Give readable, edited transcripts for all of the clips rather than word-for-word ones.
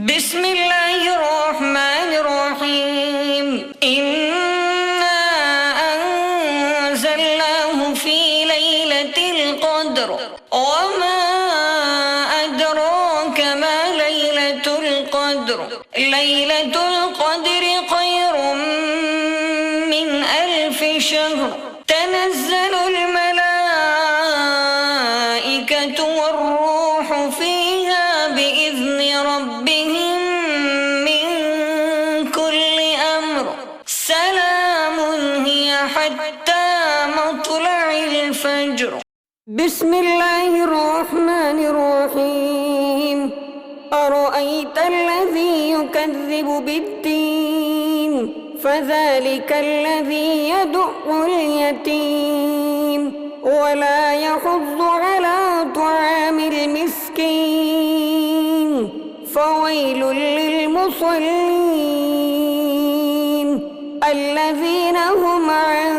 بسم الله الرحمن الرحيم. إنا أنزلناه في ليلة القدر وما أدراك ما ليلة القدر. ليلة القدر خير من 1000 شهر. تنزل الملائكة والروح فيها بإذن ربهم من كل أمر. سلام هي حتى مطلع الفجر. بسم الله الرحمن الرحيم. أرأيت الذي يكذب بالدين فذلك الذي يدع اليتيم ولا يحض على طعام المسكين. فويل للمصلين الذين هم عن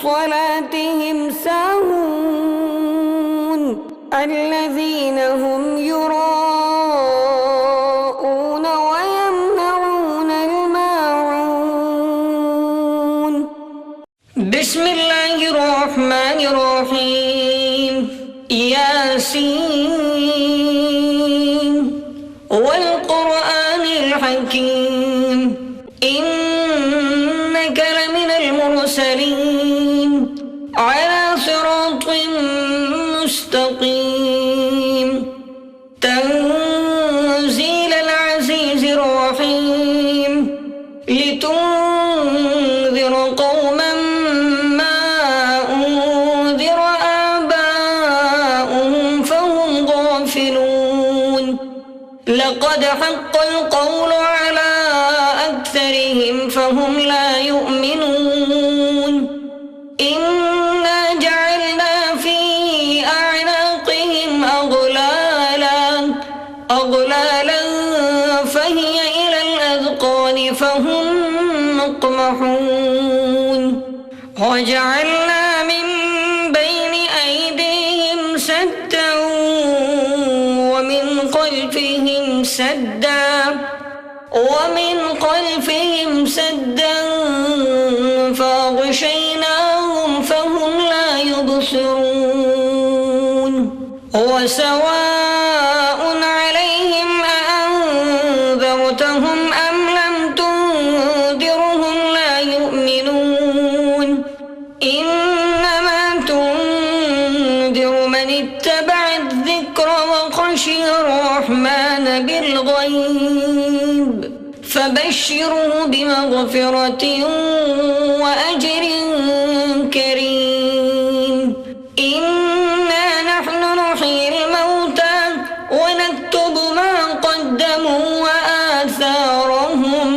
صلاتهم ساهون الذين هم يراءون ويمنعون الماعون. بسم الله الرحمن الرحيم. ياسين والقرآن الحكيم إنك لمن المرسلين على صراط مستقيم. تنزيل العزيز الرحيم لتنذر قوما ما أنذر آباؤهم فهم غافلون. لقد حق القول على أكثرهم فهم لا يؤمنون. إنا جعلنا في أعناقهم أغلالا فهي إلى الأذقان فهم مقمحون. وجعلنا من بين أيديهم سدا ومن خلفهم سدا فأغشيناهم فهم لا يبصرون. وسواء عليهم أأنذرتهم أم لم تنذرهم لا يؤمنون. إنما تنذر من اتبع الذكر وخشي الرحمن بالغيب فبشره بمغفرة وأجر كريم. إنا نحن نحيي الموتى ونكتب ما قدموا وآثارهم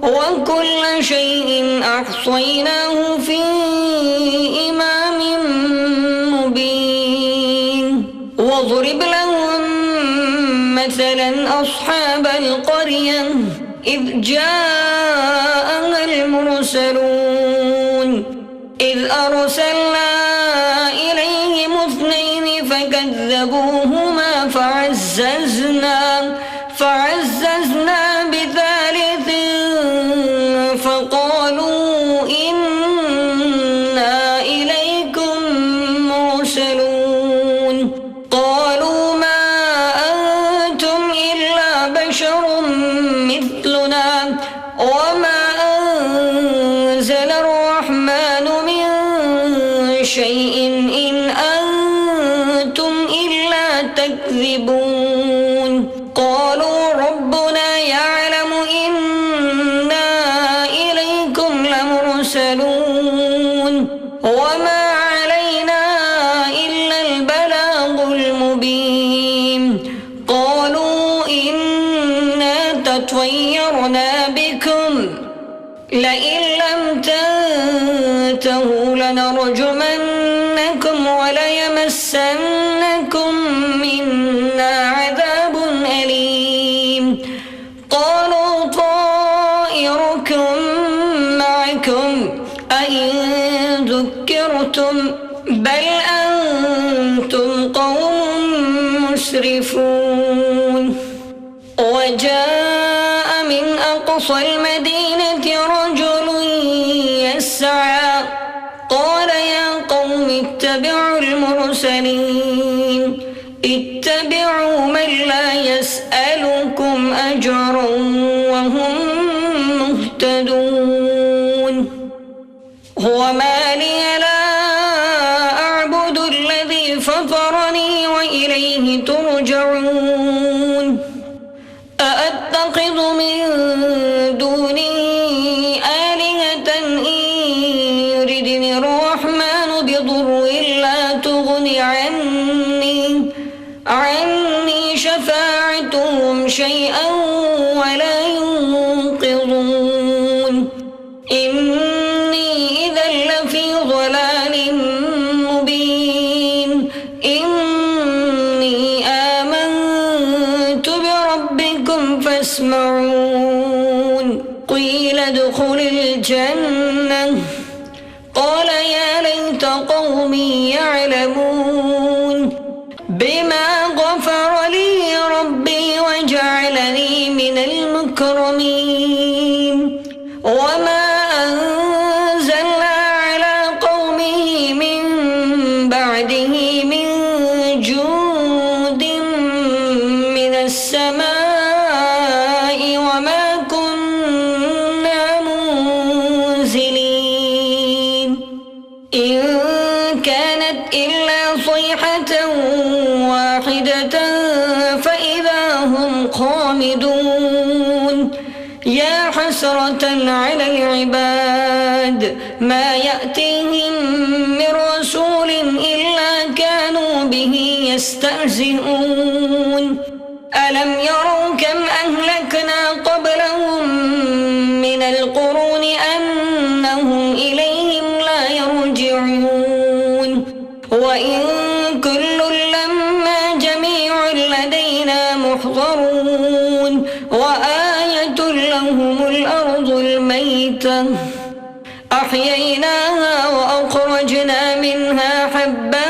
وكل شيء أحصيناه في إمام مبين. واضرب لهم مثلا أصحاب القرية إذ جاءها المرسلون إذ أرسلنا إليهم 2 فكذبوهما فعززنا بثالث فقالوا إنا إليكم مرسلون. قالوا ما أنتم إلا بشر مثلنا وما أنزل الرحمن من شيء إن أنتم إلا تكذبون. قالوا ربنا يعلم إنا إليكم لمرسلون وما علينا إلا البلاغ المبين. قالوا إنا تطيرنا بكم لئن لم تنتهوا لنرجمنكم وليمسنكم منا عذاب أليم. قالوا طائركم معكم أئن ذكرتم بل أنتم قوم مسرفون. وجاء من أقصى المدينة رجل يسعى قال يا قوم اتبعوا المرسلين اتبعوا من لا يسألكم أجرا وهم مهتدون وما لي لا أعبد الذي فطرني وإليه ترجعون أأتخذ من دونه آلهة إن يردني الرحمن بضر لا تغن عني شفاعتهم شيئا ولا ينقذون إني إذا لفي ضلال مبين إني آمنت بربكم فاسمعون قيل ادخل الجنة قال يا ليت قومي يعلمون بما غفر لي ربي وجعلني من المكرمين وما أنزلنا على قومه من بعده من جند من السماء وما كنا منزلين إن كانت إلا صيحة واحدة فإذا هم خامدون يا حسرة على العباد ما يأتيهم من رسول إلا كانوا به يستهزئون ألم يروا كم أهلكنا قبلهم من القرون أنهم إليهم لا يرجعون وإن كل لما جميع لدينا محضرون وآية لهم الأرض الميتة أحييناها وأخرجنا منها حبا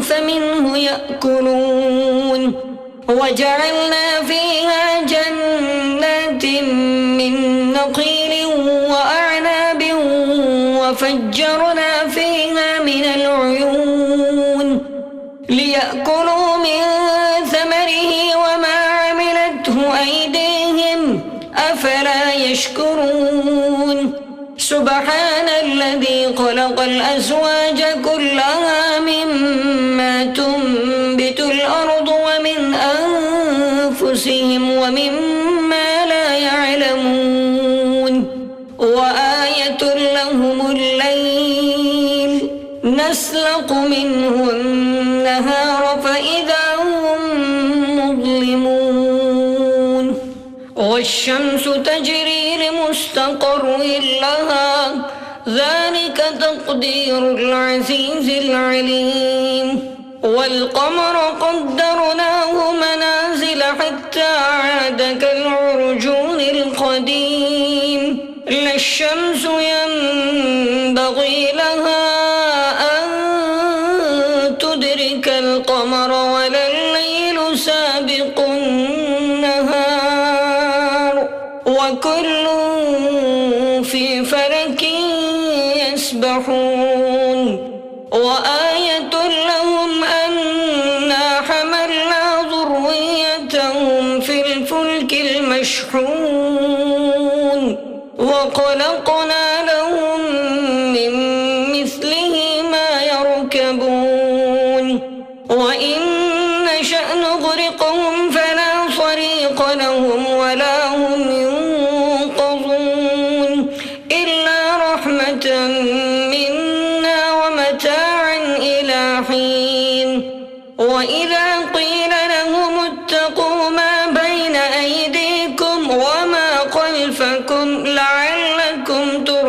فمنه يأكلون وجعلنا فيها جنات من نخيل وأعناب وفجرنا فيها من العيون ليأكلوا من ثمره وما عملته أيديهم أفلا يشكرون سبحان الذي خلق الأزواج كلها مما تنبت الأرض ومن أنفسهم ومما لا يعلمون وآية لهم الليل نسلق منه النهار فإذا هم مظلمون والشمس تجري لمستقر لها ذلك تقدير العزيز العليم والقمر قدرناه منازل حتى عاد كالعرجون القديم لا الشمس ينبغي لها أن تدرك القمر ولا الليل سابق النهار وكل في فلك يسبحون وآية لهم أنا حملنا ذريتهم في الفلك المشحون وخلقنا لهم من مثله ما يركبون وإن نشأ نغرقهم فلا صريخ لهم ولا هم ينقذون إلا رحمة منا ومتاعا إلى حين وإذا قيل لهم اتقوا ما بين أيديكم وما خلفكم لعلكم ترحمون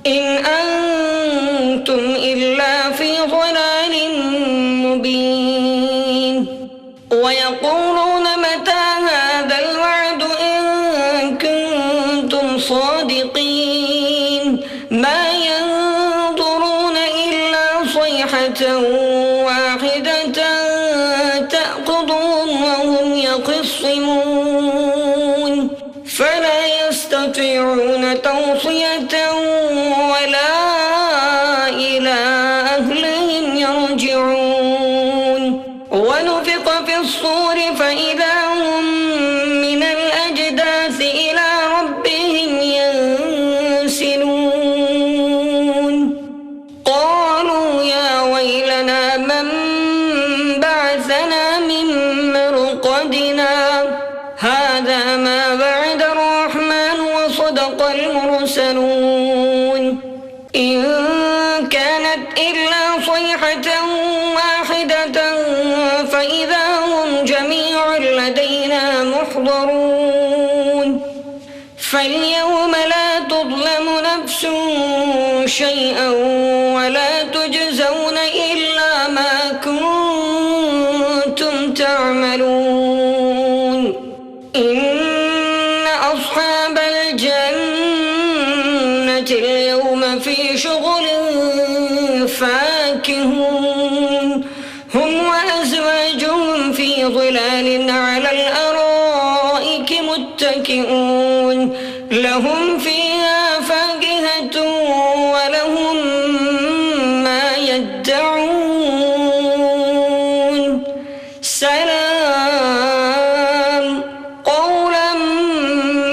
إن أنتم إلا في ضلال مبين ويقولون متى هذا الوعد إن كنتم صادقين ما ينظرون إلا صيحة واحدة تأخذهم وهم يخصمون فلا يستطيعون توصية ولا إلى أهلهم يرجعون ونفخ في الصور فإذا هم من الأجداث إلى ربهم ينسلون قالوا يا ويلنا من بعثنا من مرقدنا هذا ما بعد الرحمن وصدق المرسلون إن كانت إلا صيحة واحدة فإذا هم جميع لدينا محضرون فاليوم لا تظلم نفس شيئا ولا تجزون إلا ما كنتم تعملون إن أصحاب الجنة اليوم في شغل فاكهون هم وأزواجهم في ظلال على الأرائك متكئون لهم فيها فاكهة ولهم ما يدعون سلام قولا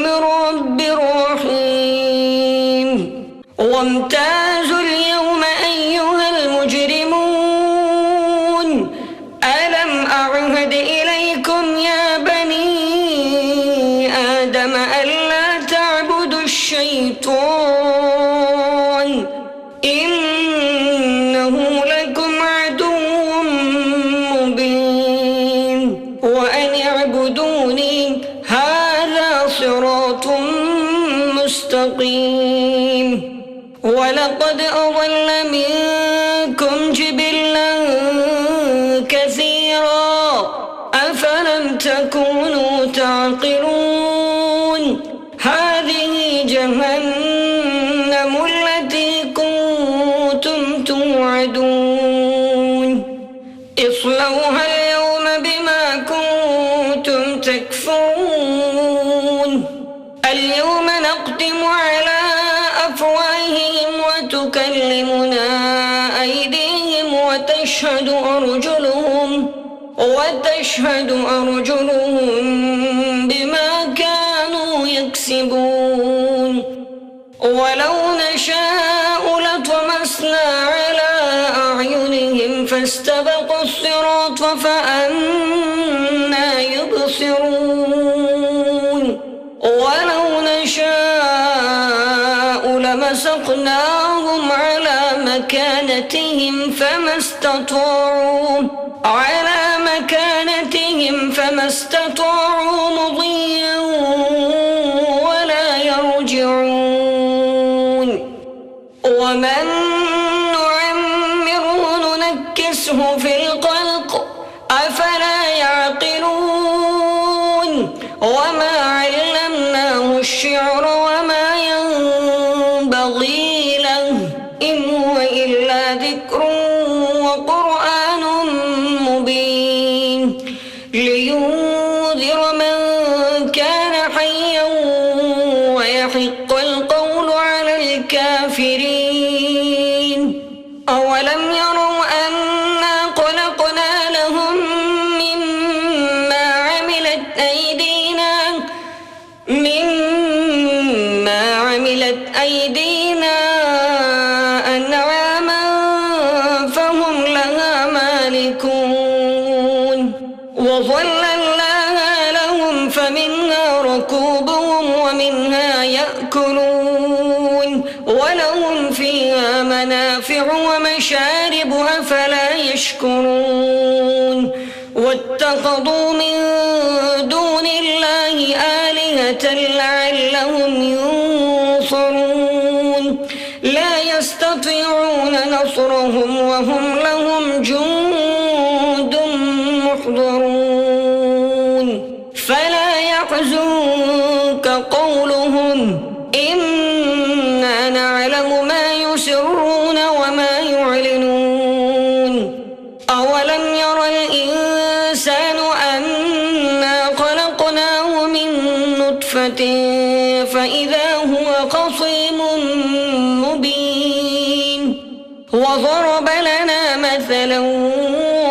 من رب رحيم وامتازوا اليوم أيها المجرمون ألم أعهد إليكم يا بني آدم ألا تعبدوا الشيطان إنه لكم عدو مبين وأن اعبدوني هذا صراط مستقيم ولقد أضل منكم جبلا كثيرا أفلم تكونوا تعقلون هذه جهنم التي كنتم توعدون اصلوها اليوم بما كنتم تكفرون اليوم نختم على أفواههم وتكلمنا أيديهم وتشهد أرجلهم بما كانوا يكسبون ولو نشاء لطمسنا على أعينهم فاستبقوا الصراط فأنى يبصرون ولو نشاء لمسخناهم على مكانتهم فما استطاعوا مضيا ولا يرجعون ومن نعمره ننكسه في الخلق أفلا يعقلون وما علمناه الشعر وما ينبغي له إن هو إلا ذكر وقرآن مبين لينذر من كان حيا ويحق القول على الكافرين أولم يروا أنا خلقنا لهم مما عملت أيدينا أنعاما فهم لها مالكون وظللناها لهم فمنها ركوبهم ومنها يأكلون ولهم فيها منافع ومشارب أفلا يشكرون واتخذوا من دون الله آلهة لعلهم ينصرون لا يستطيعون نصرهم وهم لهم جند محضرون فلا يحزنك قولهم إنا نعلم ما يسرون وما يعلنون أولم ير الإنسان أنا خلقناه من نطفة فإذا هو خصيم مبين وضرب لنا مثلا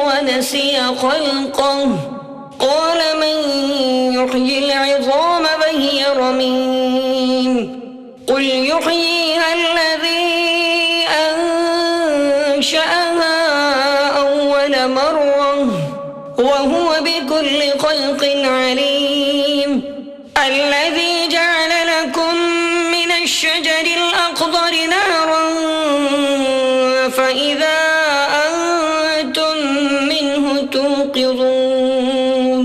ونسي خلقه قال من يحيي العظام وهي رميم قل يحييها الذي أنشأها أول مرة وهو بكل خلق عليم الذي جعل لكم من الشجر الأخضر نارا فإذا أنتم منه توقظون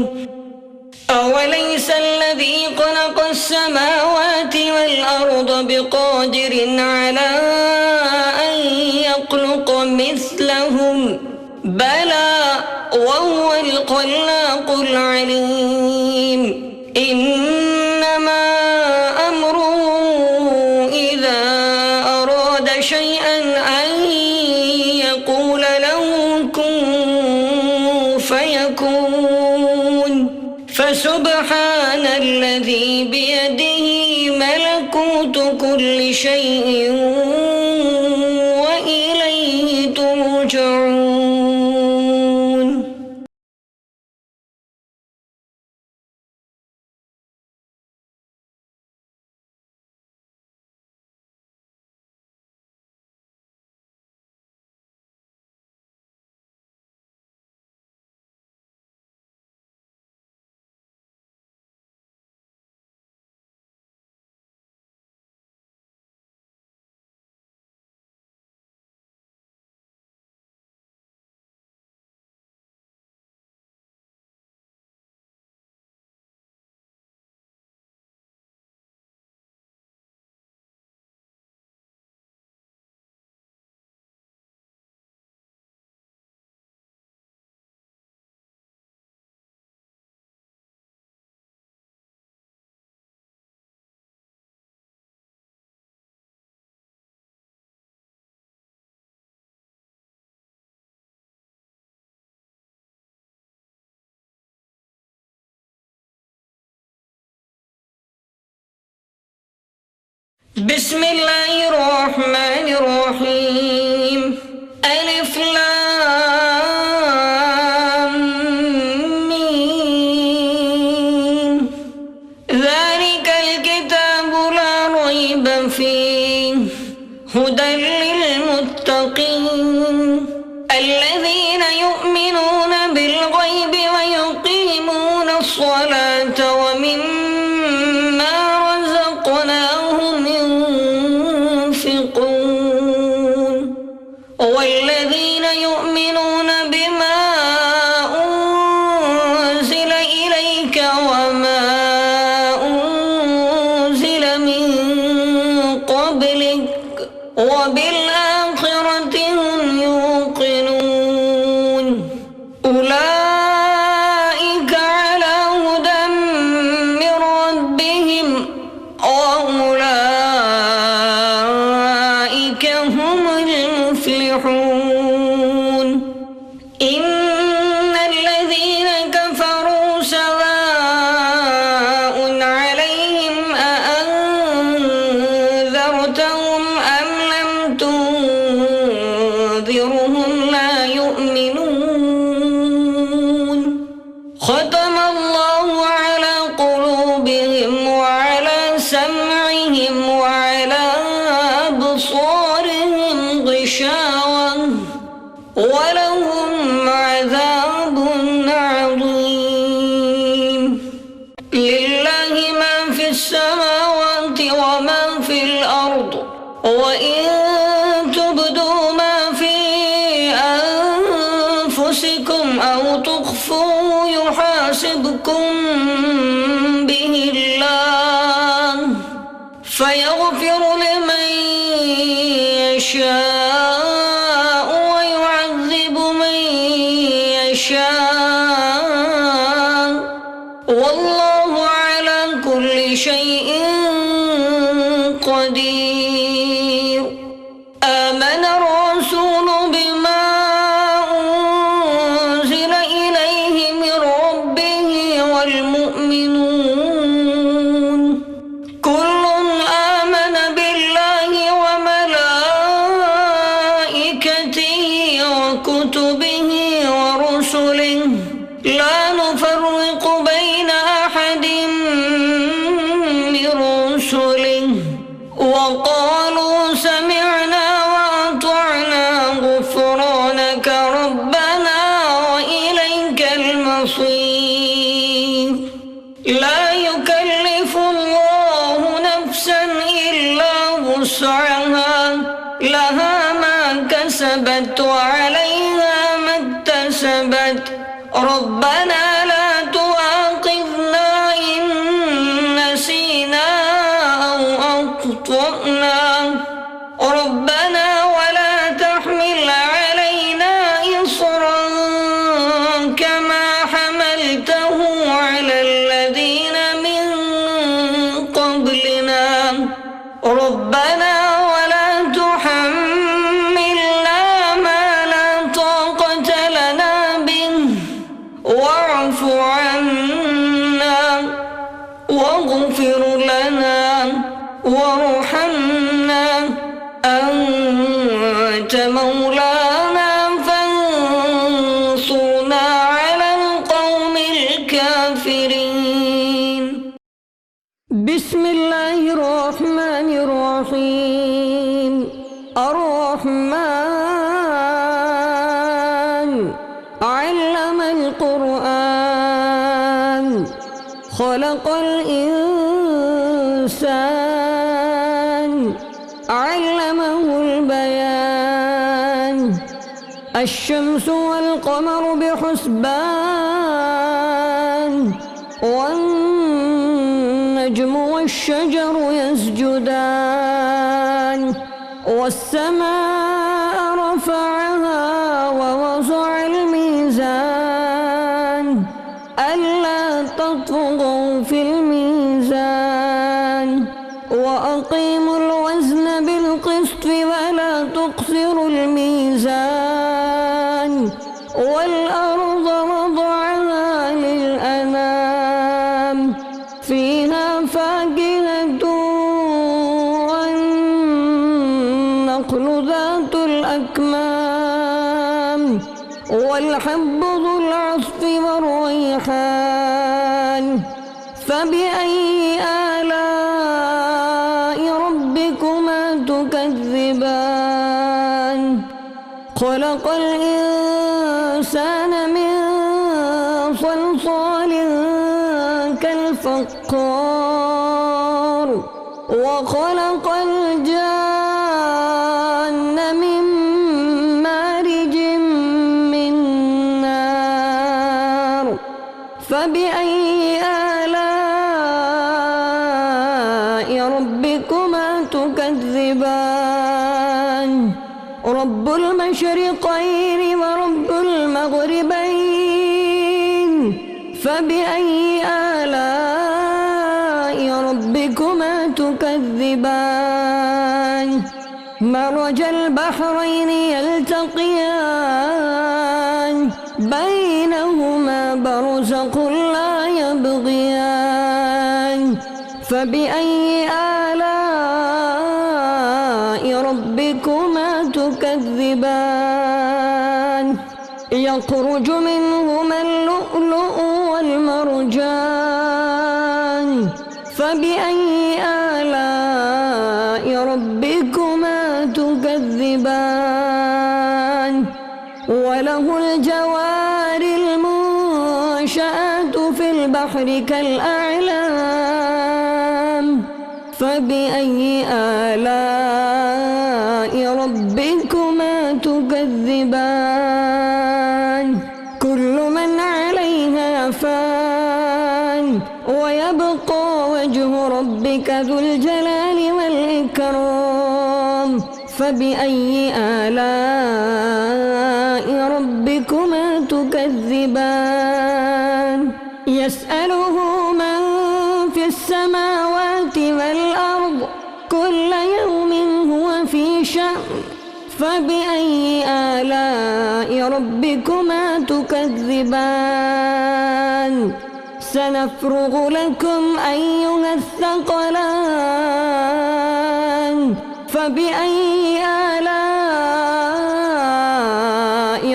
أوليس الذي خلق السماوات والأرض بقادر على أن يخلق مثلهم بلى وهو الخلاق العليم إنما أمره إذا أراد شيئا أن يقول له كن فيكون فسبحان الذي بيده ملكوت كل شيء وإليه ترجعون. بسم الله الرحمن الرحيم ألف لام ميم ذلك الكتاب لا ريب فيه هدى للمتقين الذين يؤمنون بالغيب ويقيمون الصلاة ومما رزقناهم ينفقون والذين يؤمنون بما أنزل إليك وما أنزل من قبلك وبالآخرة هم يوقنون أولئك على هدى من ربهم وأولئك هم المفلحون إن الذين كفروا سواء عليهم أأنذرتهم أم لم تنذرهم لا يؤمنون ختم الله على قلوبهم وعلى سمعهم وعلى أبصارهم غشاوة ولهم عذاب عظيم لله ما في السماوات وما في الأرض وإن تبدوا ما في أنفسكم أو تخفوه يحاسبكم به الله فيغفر لمن يشاء ويعذب من يشاء والله على كل شيء قدير. آمن الرسول بما أنزل إليه من ربه والمؤمنون كل آمن بالله وملائكته وكتبه ورسله لا نفرق بين أحد من رسله وقالوا سمعنا وأطعنا غفرانك ربنا وإليك المصير. لا يكلف الله نفسا إلا وسعها لها ما كسبت وعليها ما اكتسبت ربنا لا تؤاخذنا إن نسينا أو أخطأنا ربنا ولا تحمل علينا إصرا كما حملته على الذين من قبلنا ربنا ولا تحملنا ما لا طاقة لنا به واعف عنا واغفر لنا وارحمنا أنت مولانا فانصرنا على القوم الكافرين. بسم الله الرحمن الرحيم. الرحمن علم القرآن خلق الإنسان علمه البيان الشمس والقمر بحسبان والنجم والشجر يسجدان والسماء رفعها ووضع الميزان ألا تطغوا في الميزان وأقيموا الوزن بالقسط ولا تخسروا الميزان والأرض وضعها للأنام فيها فاكهة والنخل ذات الأكمام والحب ذو العصف والريحان فبأي آلاء ربكما تكذبان خلق الإنسان من صلصال كالفخار وخلق الجان من مارج من نار فبأي آلاء ربكما تكذبان رب المشرقين ورب المغربين فبأي آلاء ربكما تكذبان مرج البحرين يلتقيان بينهما برزخ لا يبغيان فبأي آلاء ربكما تكذبان يخرج منهما اللؤلؤ والمرجان فبأي آلاء ربكما تكذبان وله الجوار المنشآت في البحر كالأعلام فبأي آلاء ربكما تكذبان كل من عليها فان ويبقى وجه ربك ذو الجلال والإكرام فبأي آلاء ربكما تكذبان يسأله من في السماوات والأرض كل يوم هو في شأن فبأي آلاء ربكما تكذبان سنفرغ لكم أيها الثقلان فبأي آلاء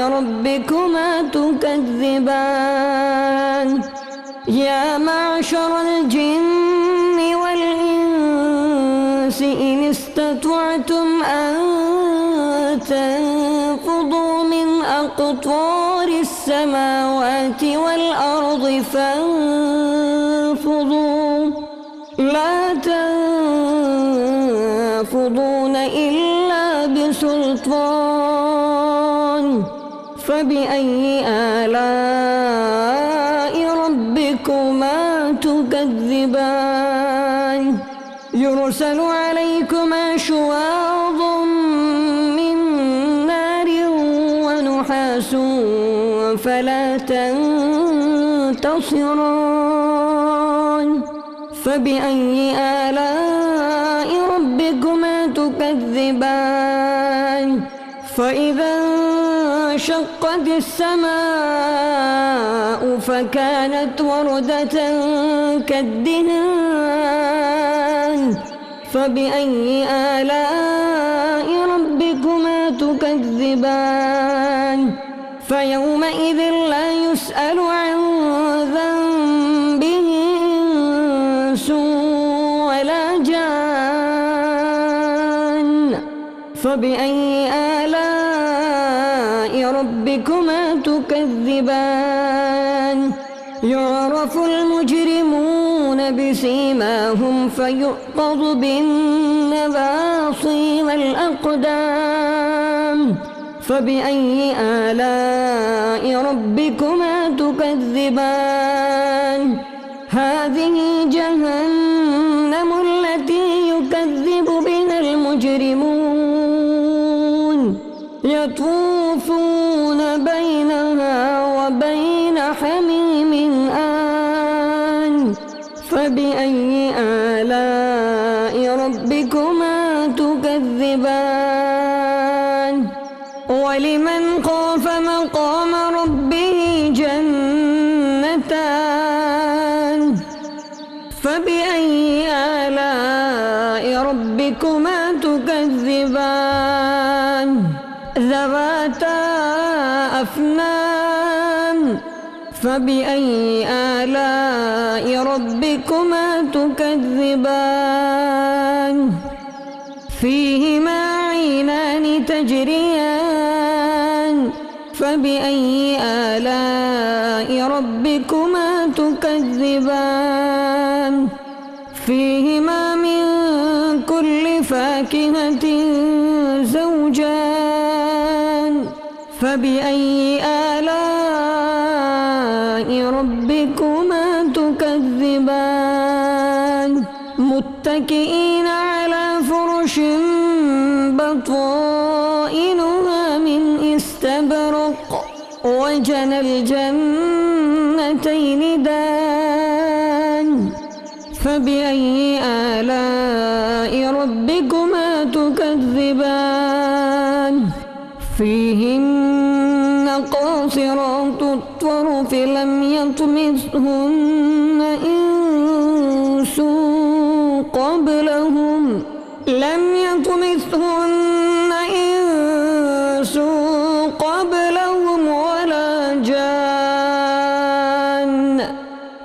ربكما تكذبان يا معشر الجن والإنس إن استطعتم أن تنفضوا من أقطار السماوات والأرض فانفضوا لا تنفضون إلا بسلطان فبأي آلاء ربكما تكذبان يرسل عليكما شواظ من نار ونحاس فلا تنتصران فبأي آلاء ربكما تكذبان فإذا انشقت السماء فكانت وردة كالدهان فبأي آلاء ربكما تكذبان فيومئذ لا يسأل عن ذنبه إنس ولا جان فبأي آلاء ربكما تكذبان يعرف المجرمون بسيماهم فيؤخذ بالنواصي والأقدام فبأي آلاء ربكما تكذبان هذه جهنم التي يكذب بها المجرمون يطوفون بينها وبين حميم آن فبأي آلاء ربكما تكذبان ولمن خاف مقام ربه جنتان فبأي آلاء ربكما تكذبان ذواتا أفنان فبأي آلاء ربكما تكذبان فيهما عينان تجريان فبأي آلاء ربكما تكذبان فيهما من كل فاكهة زوجان فبأي آلاء ربكما تكذبان متكئين على فرش بطائنها من استبرق وجنى الجنتين دان فبأي آلاء ربكما تكذبان فيهن قاصرات الطرف لم يطمثهن إنس قبلهم ولا جان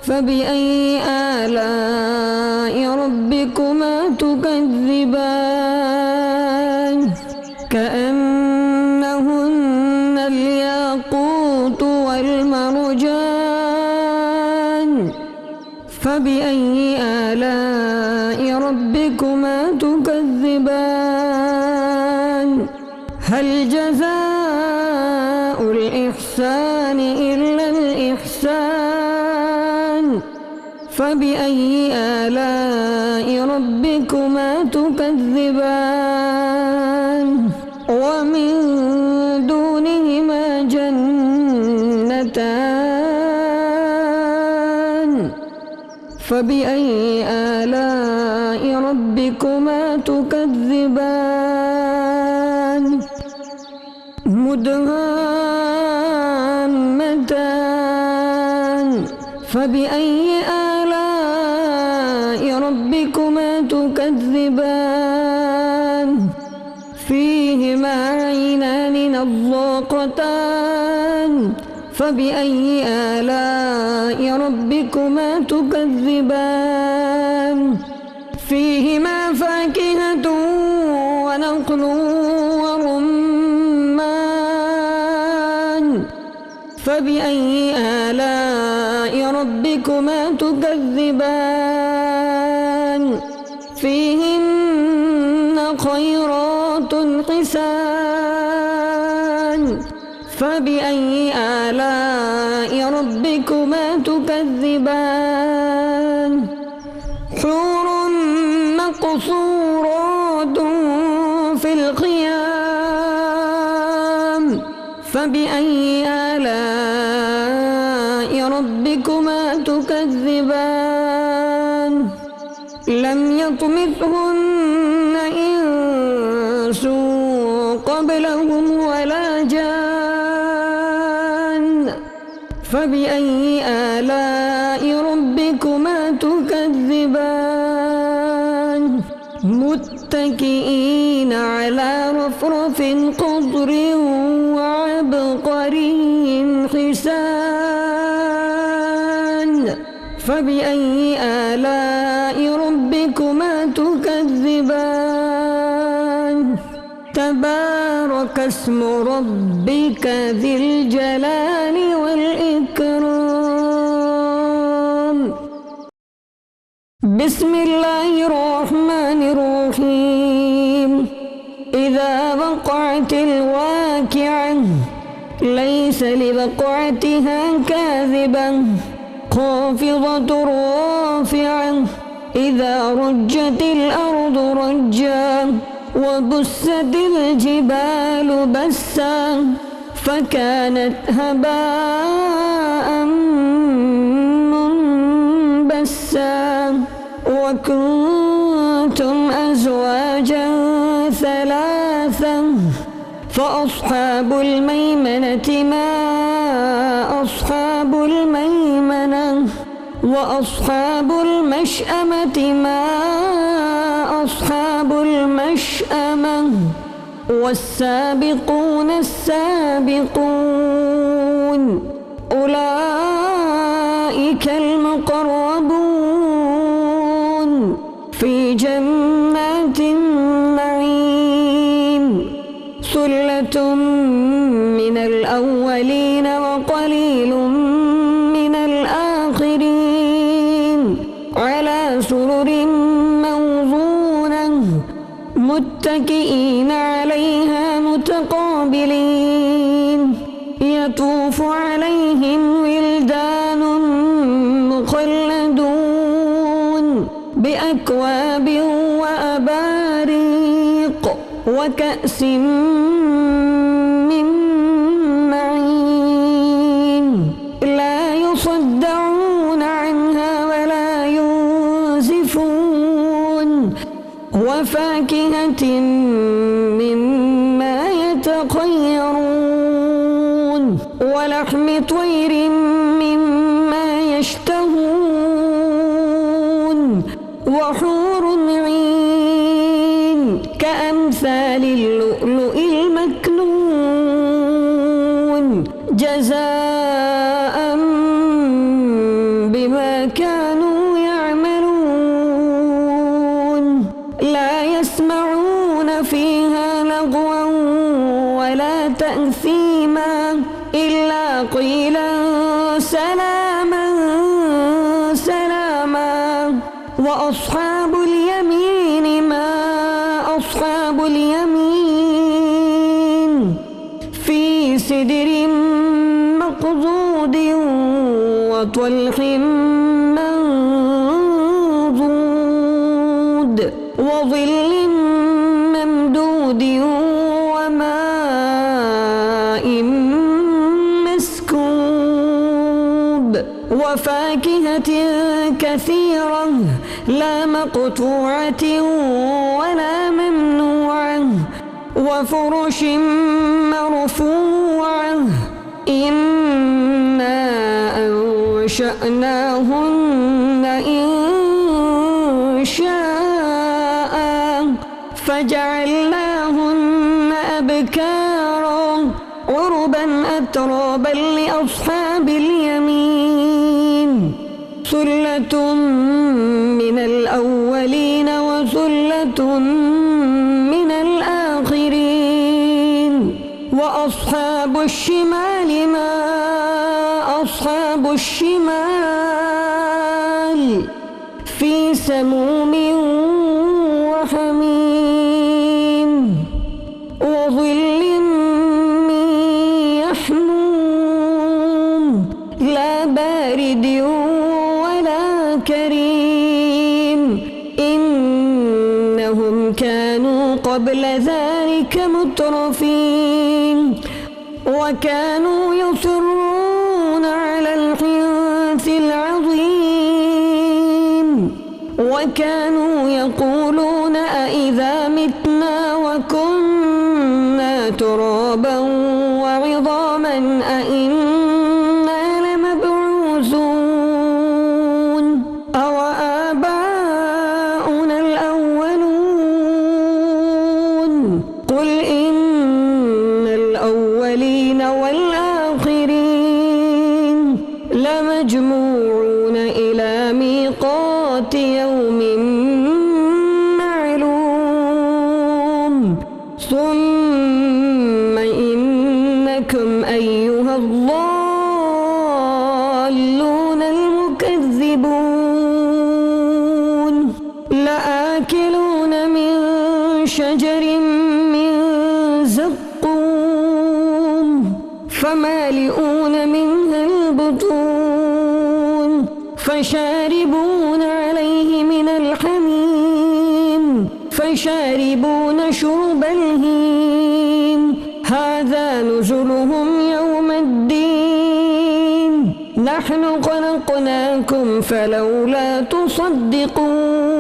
فبأي آلاء ربكما تكذبان كأنهن الياقوت والمرجان فبأي آلاء ربكما تكذبان هل جزاء الإحسان إلا الإحسان فبأي آلاء ربكما تكذبان فبأي آلاء ربكما تكذبان مدهامتان فبأي آلاء ربكما تكذبان فيهما عينان نضاقتان فبأي آلاء ربكما تكذبان فيهما فاكهة ونخل ورمان فبأي آلاء ربكما تكذبان فيهن خيرات حسان فبأي آلاء ربكما تكذبان حور مقصورات في الخيام فبأي آلاء ربكما تكذبان لم يطمثهن إنس قبلهم ولا جان فبأي آلاء ربكما تكذبان متكئين على رفرف خضر وعبقري حسان فبأي آلاء ربكما تكذبان تبارك اسم ربك ذي الجلال والإكرام بسم الله الرحمن الرحيم إذا وقعت الواقعة ليس لوقعتها كاذبة خافضة رافعة إذا رجت الأرض رجا وبست الجبال بسا فكانت هباء منبسا وكنتم أزواجا ثلاثا فأصحاب الميمنة ما أصحاب الميمنة وأصحاب المشأمة ما أصحاب المشأمة والسابقون السابقون أولئك المقربون في جنات النعيم ثلة من الأولين وقليل من الآخرين على سرر موضونة متكئين عليها متقابلين يطوف عليهم ولدان مخلدون بأكواب وأباريق وكأس من معين لا يصدعون عنها ولا ينزفون وفاكهة مما يتخيرون ولحم طير مما يشتهون وحور عين كأمثال اللؤلؤ المكنون جزاء بما كانوا يعملون لا يسمعون فيها لغوا ولا تأثيما إلا قيلا سلاما سلاما وأصحاب اليمين ما أصحاب اليمين في سدر مقضود وطلح منضود وظل ممدود وماء مسكوب وفاكهة كثيرة لا مقطوعة ولا ممنوعة وفرش مرفوعة إنا أنشأناهن إنشاء فجعلناهن أبكارا عربا أترابا لأصحاب اليمين ثلة من الأولين وثلة من الآخرين وأصحاب الشمال ما أصحاب الشمال في سموم وحميم وظل من يحموم لا بارد ولا كريم إنهم كانوا قبل ذلك مترفين وكانوا يصرون على الحنث العظيم وكانوا يقولون أإذا متنا وكنا ترابا وعظاما أإنا لمبعوثون أو آباؤنا الأولون قل إن الأولين والآخرين لمجموعون إلى ميقات يوم معلوم ثم إنكم أيها الضالون المكذبون لآكلون من شجر من زقوم فمالئون منها البطون فشاربون عليه من الحميم فشاربون شرب الهيم هذا نزلهم يوم الدين نحن خلقناكم فلولا تصدقون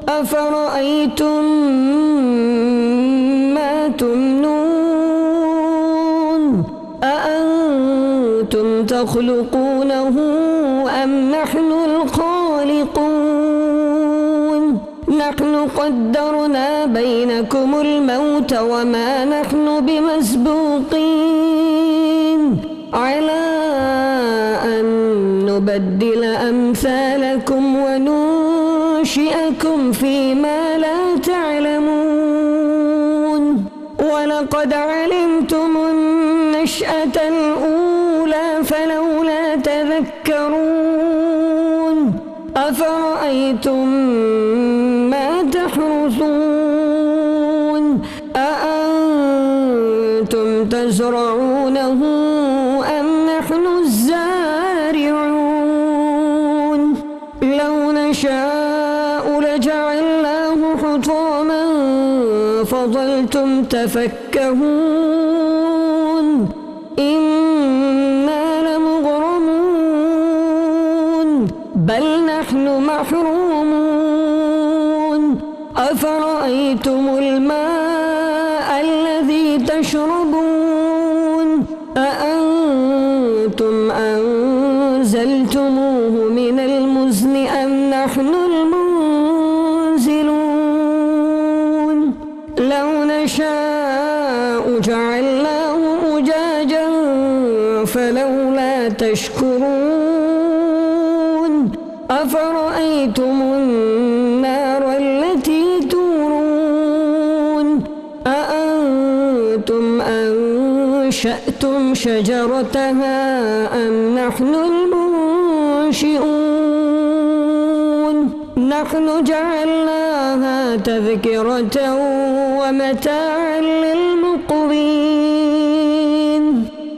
أفرأيتم ما تمنون أأنتم تخلقونه أم نحن الخالقون نحن قدرنا بينكم الموت وما نحن بمسبوقين على أن نبدل أمثالكم وننشئكم فيما لا تعلمون ولقد علمتم النشأة الأولى فلولا تذكرون أفرأيتم ما تحرثون أأنتم تزرعونه أم نحن الزارعون لو نشاء لجعلناه حطاما فظلتم تفكهون إنا لمغرمون بل نحن محرومون أفرأيتم الماء الذي تشربون أأنتم أنزلتموه من المزن أم نحن المنزلون لو نشاء جعلناه أجاجا فلولا تشكرون أفرأيتم النار التي تورون أأنتم أنشأتم شجرتها أم نحن المنشئون نحن جعلناها تذكرة ومتاعا للمقوين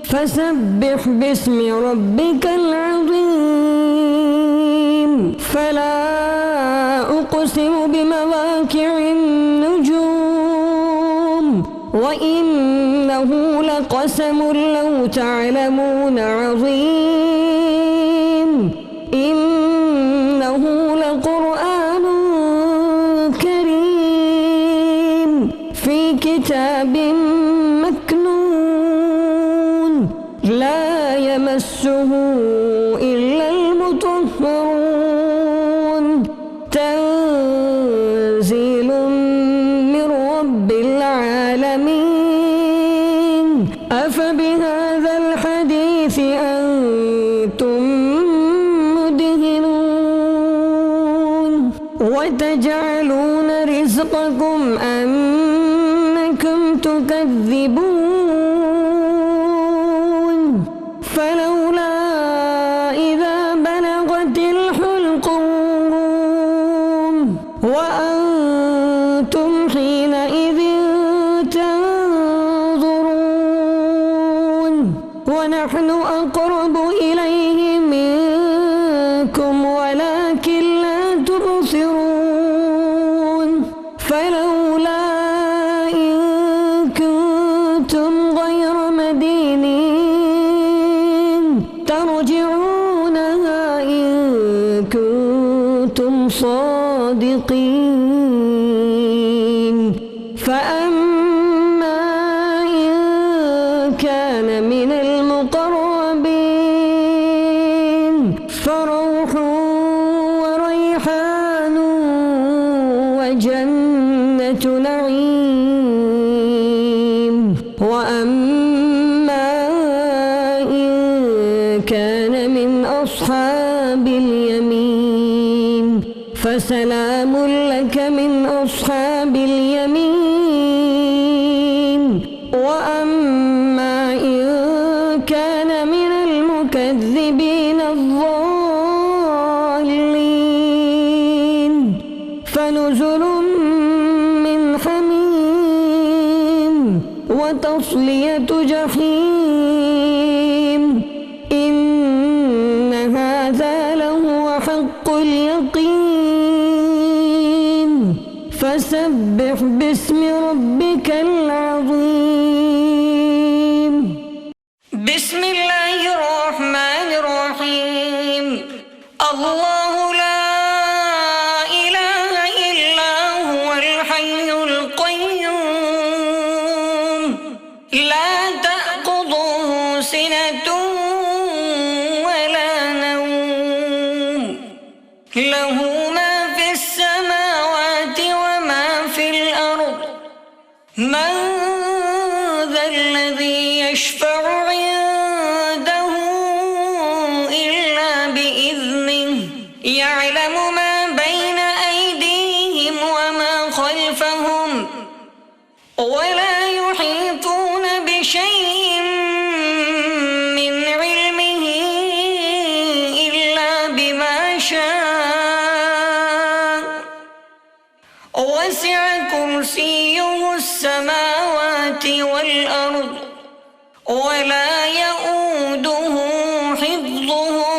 فسبح باسم ربك العظيم فلا أقسم بمواقع النجوم وإنه لقسم لو تعلمون عظيم كتاب مكنون لا يمسه إلا المطهرون تنزيل من رب العالمين أفبهذا الحديث أنتم مدهنون وتجعلون رزقكم أنكم تكذبون فلولا إذا بلغت الحلقوم وأنتم حينئذ تنظرون ونحن أقرب إليه منكم ولكن لا تبصرون فلولا إن كنتم غير مدينين ترجعونها إن كنتم صادقين فأما إن كان من المقربين فروح وريحان وجنة نعيم وأما إن كان من أصحاب اليمين فسلام لك من أصحاب اليمين وأما إن كان من المكذبين الضالين فنزل من حميم وتصلية جحيم إن هذا لهو حق اليقين فسبح باسم ربك العظيم بسم الله الرحمن الرحيم الله لا إله إلا هو الحي القيوم لا تأخذه سنة ولا نوم له ما في السماوات وما في الأرض من ذا الذي يشفع عنده إلا بإذنه يعلم ما بين أيديهم وما خلفهم ولا يحيطون بشيء من علمه إلا بما شاء وسع كرسيه السماوات والأرض ولا يؤوده حفظهما